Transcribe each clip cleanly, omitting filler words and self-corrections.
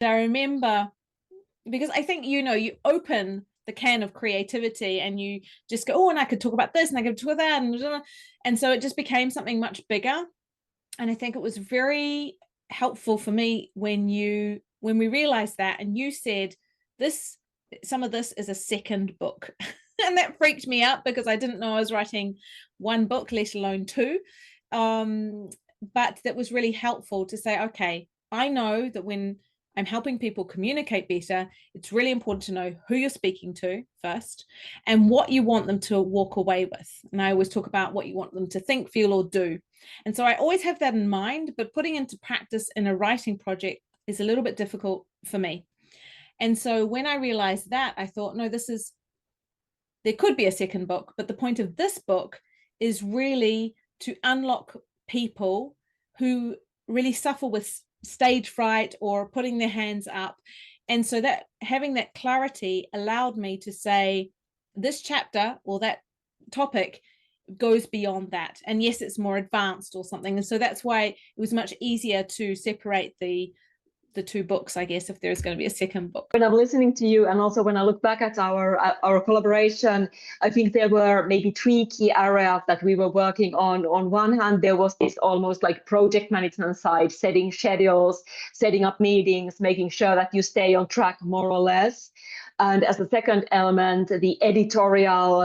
I remember, because I think, you open the can of creativity and you just go, oh, and I could talk about this and I could talk about that. And so it just became something much bigger. And I think it was very helpful for me when we realized that, and you said some of this is a second book. And that freaked me out because I didn't know I was writing one book, let alone two. But that was really helpful to say, okay, I know that when I'm helping people communicate better, it's really important to know who you're speaking to first and what you want them to walk away with. And I always talk about what you want them to think, feel, or do. And so I always have that in mind, but putting into practice in a writing project is a little bit difficult for me. And so when I realized that, I thought, no, there could be a second book, but the point of this book is really to unlock people who really suffer with stage fright or putting their hands up. And so that having that clarity allowed me to say this chapter or that topic goes beyond that. And yes, it's more advanced or something. And so that's why it was much easier to separate the two books, I guess, if there's going to be a second book. When I'm listening to you, and also when I look back at our collaboration, I think there were maybe three key areas that we were working on. On one hand, there was this almost like project management side, setting schedules, setting up meetings, making sure that you stay on track more or less. And as a second element, the editorial,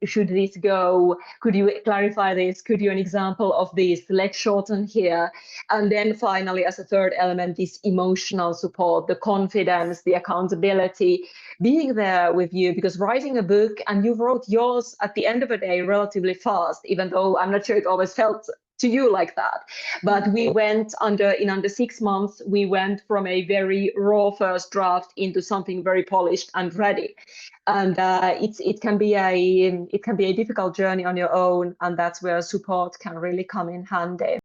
should this go? Could you clarify this? Could you an example of this? Let's shorten here. And then finally, as a third element, this emotional support, the confidence, the accountability, being there with you, because writing a book, and you wrote yours at the end of the day relatively fast, even though I'm not sure it always felt to you like that. But we went under 6 months, we went from a very raw first draft into something very polished and ready. And it can be a difficult journey on your own, and that's where support can really come in handy.